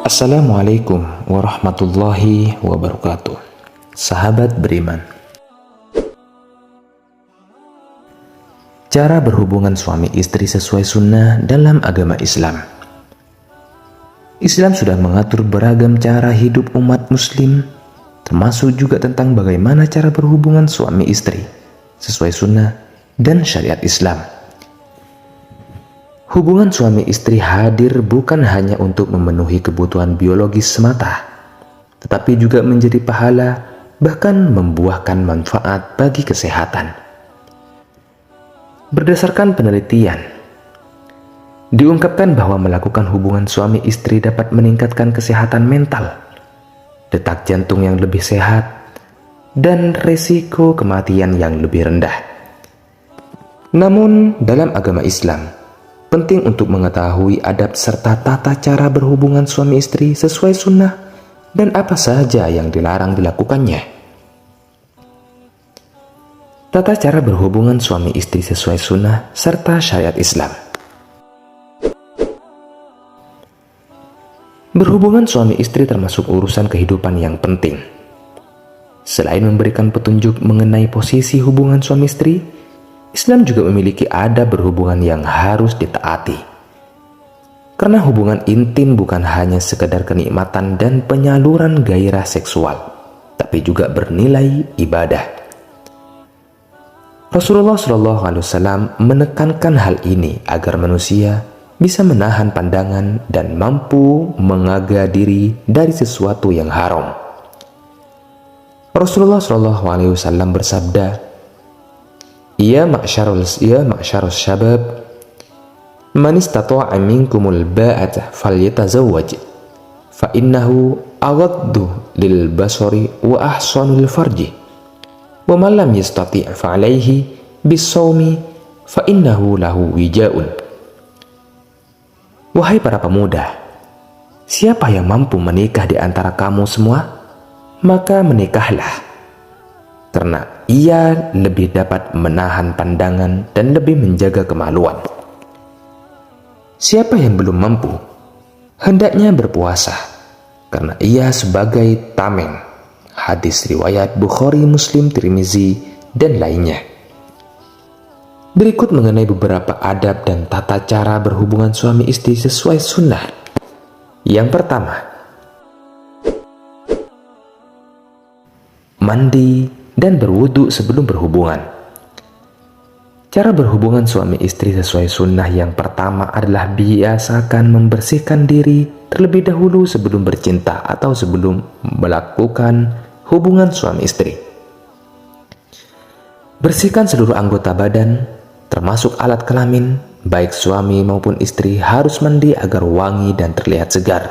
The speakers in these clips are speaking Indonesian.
Assalamualaikum warahmatullahi wabarakatuh. Sahabat beriman, cara berhubungan suami istri sesuai sunnah dalam agama Islam. Islam sudah mengatur beragam cara hidup umat muslim, termasuk juga tentang bagaimana cara berhubungan suami istri sesuai sunnah dan syariat Islam. Hubungan suami istri hadir bukan hanya untuk memenuhi kebutuhan biologis semata, tetapi juga menjadi pahala, bahkan membuahkan manfaat bagi kesehatan. Berdasarkan penelitian, diungkapkan bahwa melakukan hubungan suami istri dapat meningkatkan kesehatan mental, detak jantung yang lebih sehat, dan resiko kematian yang lebih rendah. Namun, dalam agama Islam, penting untuk mengetahui adab serta tata cara berhubungan suami istri sesuai sunnah dan apa saja yang dilarang dilakukannya. Tata cara berhubungan suami istri sesuai sunnah serta syariat Islam. Berhubungan suami istri termasuk urusan kehidupan yang penting. Selain memberikan petunjuk mengenai posisi hubungan suami istri, Islam juga memiliki adab berhubungan yang harus ditaati. Karena hubungan intim bukan hanya sekedar kenikmatan dan penyaluran gairah seksual, tapi juga bernilai ibadah. Rasulullah SAW menekankan hal ini agar manusia bisa menahan pandangan dan mampu menjaga diri dari sesuatu yang haram. Rasulullah SAW bersabda, Ya ma'syarus syabab, man istata'a minkumul ba'ata falyatazawwaj, fa innahu aghaddu lil basari wa ahsanul farji, wa man lam yastati' fa alayhi bis-shaumi fa innahu lahu wija'un. Wahai para pemuda, siapa yang mampu menikah di antara kamu semua, maka menikahlah, karena ia lebih dapat menahan pandangan dan lebih menjaga kemaluan. Siapa yang belum mampu, hendaknya berpuasa, karena ia sebagai tameng. Hadis riwayat Bukhari, Muslim, Tirmizi, dan lainnya. Berikut mengenai beberapa adab dan tata cara berhubungan suami istri sesuai sunnah. Yang pertama, mandi dan berwudu sebelum berhubungan. Cara berhubungan suami istri sesuai sunnah yang pertama adalah biasakan membersihkan diri terlebih dahulu sebelum bercinta atau sebelum melakukan hubungan suami istri. Bersihkan seluruh anggota badan, termasuk alat kelamin, baik suami maupun istri harus mandi agar wangi dan terlihat segar.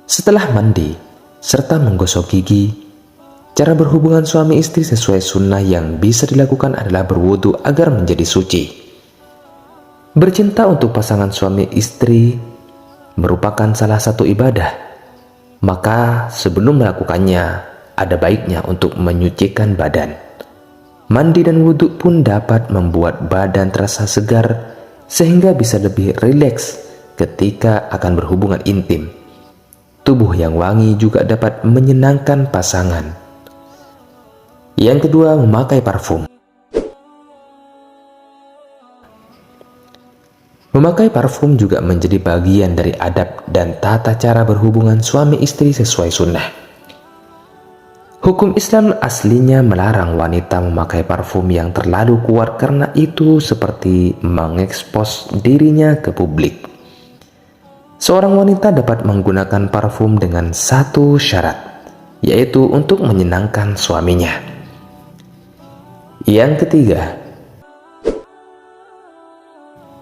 Setelah mandi, serta menggosok gigi, cara berhubungan suami istri sesuai sunnah yang bisa dilakukan adalah berwudu agar menjadi suci. Bercinta untuk pasangan suami istri merupakan salah satu ibadah, maka sebelum melakukannya ada baiknya untuk menyucikan badan. Mandi dan wudu pun dapat membuat badan terasa segar sehingga bisa lebih rileks ketika akan berhubungan intim. Tubuh yang wangi juga dapat menyenangkan pasangan. Yang kedua, memakai parfum. Memakai parfum juga menjadi bagian dari adab dan tata cara berhubungan suami istri sesuai sunnah. Hukum Islam aslinya melarang wanita memakai parfum yang terlalu kuat karena itu seperti mengekspos dirinya ke publik. Seorang wanita dapat menggunakan parfum dengan satu syarat, yaitu untuk menyenangkan suaminya. Yang ketiga,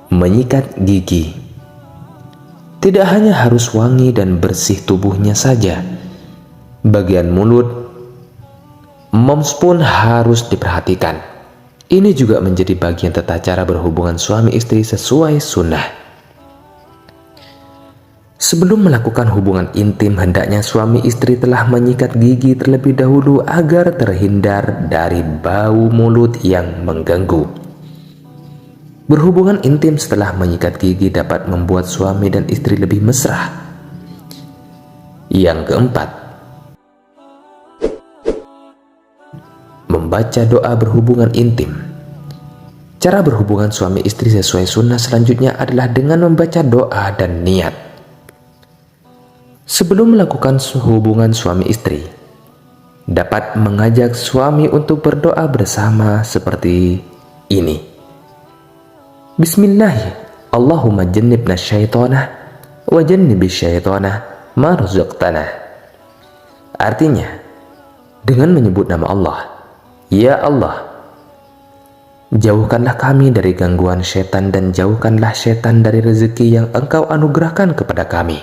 menyikat gigi. Tidak hanya harus wangi dan bersih tubuhnya saja, bagian mulut, moms pun harus diperhatikan. Ini juga menjadi bagian tata cara berhubungan suami istri sesuai sunnah. Sebelum melakukan hubungan intim, hendaknya suami istri telah menyikat gigi terlebih dahulu agar terhindar dari bau mulut yang mengganggu. Berhubungan intim setelah menyikat gigi dapat membuat suami dan istri lebih mesra. Yang keempat, membaca doa berhubungan intim. Cara berhubungan suami istri sesuai sunnah selanjutnya adalah dengan membaca doa dan niat. Sebelum melakukan hubungan suami istri, dapat mengajak suami untuk berdoa bersama seperti ini. Bismillah, Allahumma jannibna syaitana wa jannibi syaitana ma razaqtana. Artinya, dengan menyebut nama Allah, ya Allah, jauhkanlah kami dari gangguan setan dan jauhkanlah setan dari rezeki yang Engkau anugerahkan kepada kami.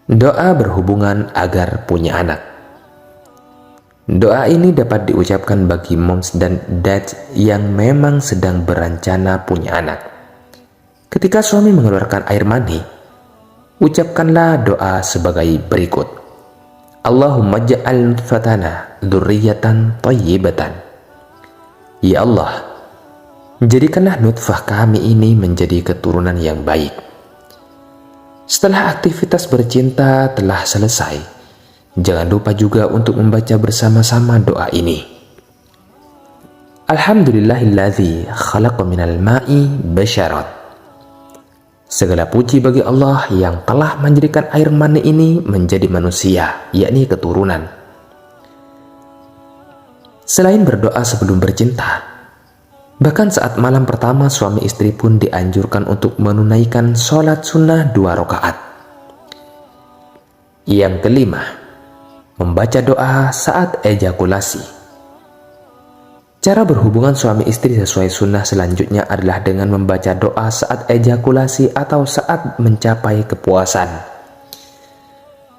Doa berhubungan agar punya anak. Doa ini dapat diucapkan bagi moms dan dads yang memang sedang berencana punya anak. Ketika suami mengeluarkan air mani, ucapkanlah doa sebagai berikut. Allahumma ja'al nutfatana dzurriyyatan thayyibatan. Ya Allah, jadikanlah nutfah kami ini menjadi keturunan yang baik. Setelah aktivitas bercinta telah selesai, jangan lupa juga untuk membaca bersama-sama doa ini. Alhamdulillahilladzi khalaqa minal ma'i basharan. Segala puji bagi Allah yang telah menjadikan air mani ini menjadi manusia, yakni keturunan. Selain berdoa sebelum bercinta, bahkan saat malam pertama suami istri pun dianjurkan untuk menunaikan sholat sunnah 2 rakaat. Yang kelima, membaca doa saat ejakulasi. Cara berhubungan suami istri sesuai sunnah selanjutnya adalah dengan membaca doa saat ejakulasi atau saat mencapai kepuasan.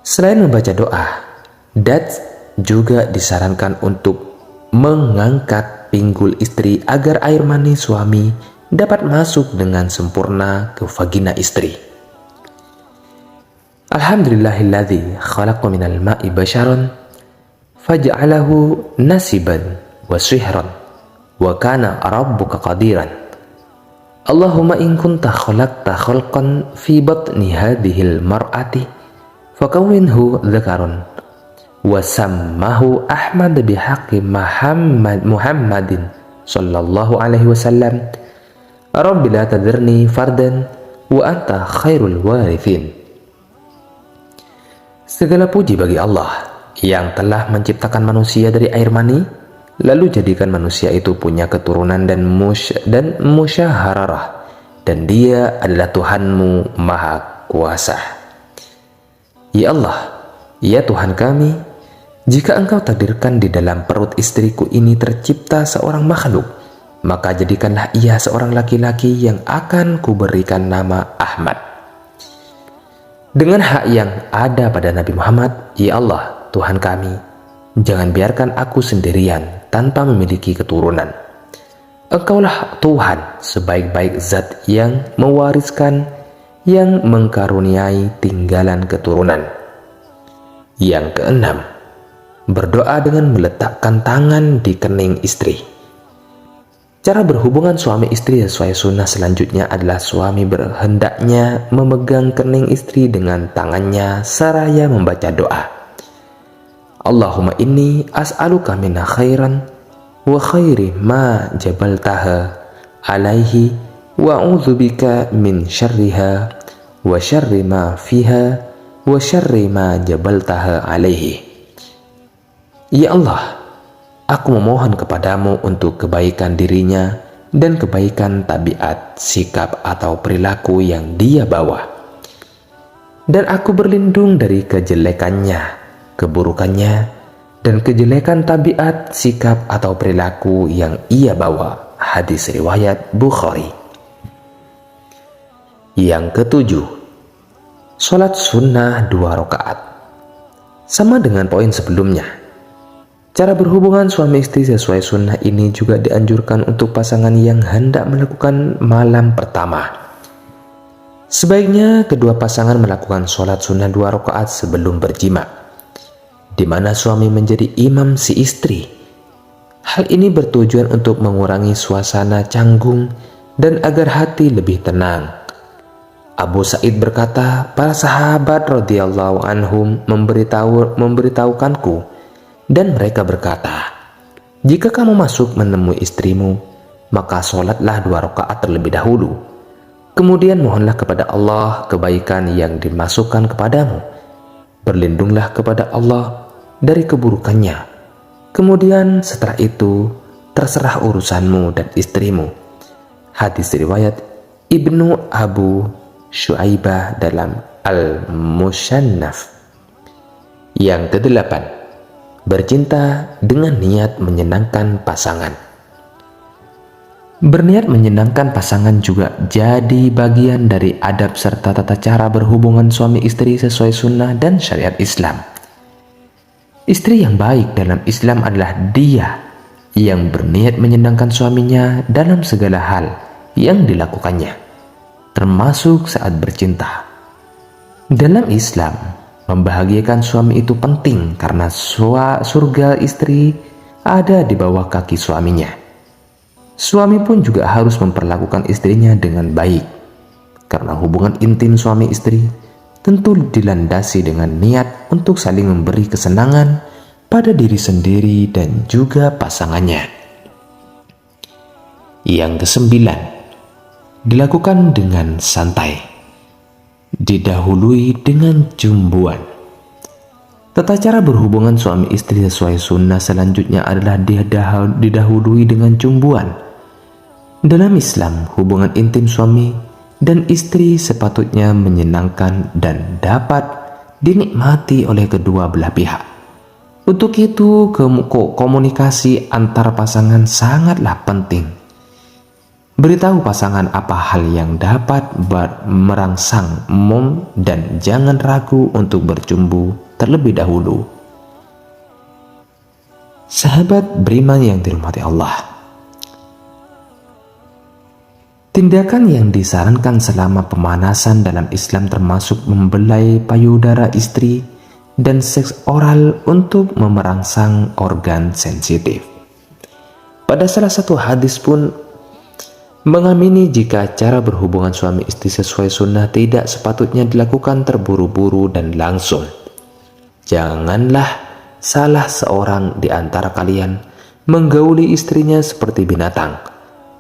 Selain membaca doa, dads juga disarankan untuk mengangkat pinggul istri agar air mani suami dapat masuk dengan sempurna ke vagina istri. Alhamdulillahilladzi khalaqa minal ma'i basharan faj'alahu nasiban wa sihran wa kana rabbuka qadiran. Allahumma in kunta khalaqta khalqan fi batni hadhil mar'ati fakawwinhu dzakaran wa sammahu Ahmad bihaqqi Muhammadin sallallahu alaihi wasallam. Rabbi la tadhirni fardan wa anta khairul warithin. Segala puji bagi Allah yang telah menciptakan manusia dari air mani, lalu jadikan manusia itu punya keturunan dan musyahararah, dan Dia adalah Tuhanmu Maha Kuasa. Ya Allah, ya Tuhan kami, jika Engkau takdirkan di dalam perut istriku ini tercipta seorang makhluk, maka jadikanlah ia seorang laki-laki yang akan kuberikan nama Ahmad. Dengan hak yang ada pada Nabi Muhammad, ya Allah, Tuhan kami, jangan biarkan aku sendirian tanpa memiliki keturunan. Engkaulah Tuhan sebaik-baik zat yang mewariskan, yang mengkaruniai tinggalan keturunan. Yang keenam, berdoa dengan meletakkan tangan di kening istri. Cara berhubungan suami istri sesuai sunnah selanjutnya adalah suami hendaknya memegang kening istri dengan tangannya seraya membaca doa. Allahumma inni as'aluka minna khairan wa khairi ma jabaltaha alaihi wa a'udzubika min syarriha wa syarri ma fiha wa syarri ma jabaltaha alaihi. Ya Allah, aku memohon kepadamu untuk kebaikan dirinya dan kebaikan tabiat, sikap atau perilaku yang dia bawa. Dan aku berlindung dari kejelekannya, keburukannya, dan kejelekan tabiat, sikap atau perilaku yang ia bawa. Hadis riwayat Bukhari. Yang ketujuh, sholat sunnah 2 rakaat. Sama dengan poin sebelumnya, cara berhubungan suami istri sesuai sunnah ini juga dianjurkan untuk pasangan yang hendak melakukan malam pertama. Sebaiknya kedua pasangan melakukan sholat sunnah 2 rakaat sebelum berjima, di mana suami menjadi imam si istri. Hal ini bertujuan untuk mengurangi suasana canggung dan agar hati lebih tenang. Abu Sa'id berkata, para sahabat radhiyallahu anhum memberitahukanku, dan mereka berkata, jika kamu masuk menemui istrimu, maka sholatlah 2 rakaat terlebih dahulu. Kemudian mohonlah kepada Allah kebaikan yang dimasukkan kepadamu. Berlindunglah kepada Allah dari keburukannya. Kemudian setelah itu, terserah urusanmu dan istrimu. Hadis riwayat Ibnu Abu Syuaibah dalam Al-Mushannaf. Yang kedelapan, bercinta dengan niat menyenangkan pasangan. Berniat menyenangkan pasangan juga jadi bagian dari adab serta tata cara berhubungan suami istri sesuai sunnah dan syariat Islam. Istri yang baik dalam Islam adalah dia yang berniat menyenangkan suaminya dalam segala hal yang dilakukannya, termasuk saat bercinta. Dalam Islam, membahagiakan suami itu penting karena surga istri ada di bawah kaki suaminya. Suami pun juga harus memperlakukan istrinya dengan baik, karena hubungan intim suami istri tentu dilandasi dengan niat untuk saling memberi kesenangan pada diri sendiri dan juga pasangannya. Yang kesembilan, dilakukan dengan santai, didahului dengan cumbuan. Tata cara berhubungan suami istri sesuai sunnah selanjutnya adalah didahului dengan cumbuan. Dalam Islam, hubungan intim suami dan istri sepatutnya menyenangkan dan dapat dinikmati oleh kedua belah pihak. Untuk itu, komunikasi antar pasangan sangatlah penting. Beritahu pasangan apa hal yang dapat merangsang dan jangan ragu untuk bercumbu terlebih dahulu. Sahabat beriman yang dirahmati Allah, tindakan yang disarankan selama pemanasan dalam Islam termasuk membelai payudara istri dan seks oral untuk memerangsang organ sensitif. Pada salah satu hadis pun mengamini jika cara berhubungan suami istri sesuai sunnah tidak sepatutnya dilakukan terburu-buru dan langsung. Janganlah salah seorang di antara kalian menggauli istrinya seperti binatang.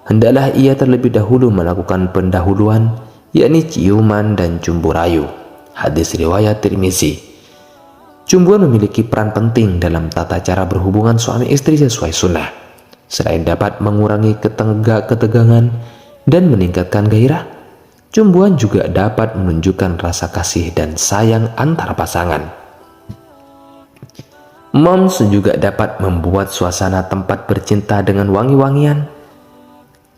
Hendaklah ia terlebih dahulu melakukan pendahuluan, yakni ciuman dan cumbu rayu. Hadis riwayat Tirmizi. Cumbuan memiliki peran penting dalam tata cara berhubungan suami istri sesuai sunnah. Selain dapat mengurangi ketegangan dan meningkatkan gairah, cumbuan juga dapat menunjukkan rasa kasih dan sayang antar pasangan. Moms juga dapat membuat suasana tempat bercinta dengan wangi-wangian,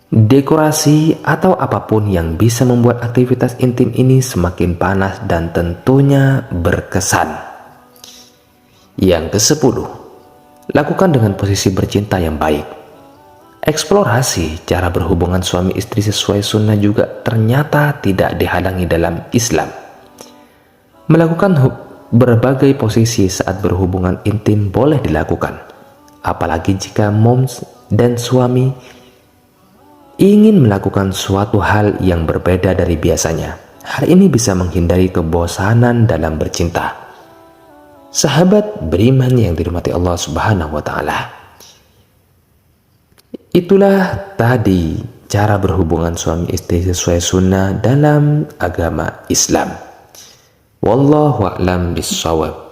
dekorasi, atau apapun yang bisa membuat aktivitas intim ini semakin panas dan tentunya berkesan. Yang ke-10, lakukan dengan posisi bercinta yang baik. Eksplorasi cara berhubungan suami istri sesuai sunnah juga ternyata tidak dihalangi dalam Islam. Melakukan berbagai posisi saat berhubungan intim boleh dilakukan, apalagi jika moms dan suami ingin melakukan suatu hal yang berbeda dari biasanya. Hal ini bisa menghindari kebosanan dalam bercinta. Sahabat beriman yang dirahmati Allah Subhanahu wa Ta'ala, itulah tadi cara berhubungan suami istri sesuai sunnah dalam agama Islam. Wallahu a'lam bishawab.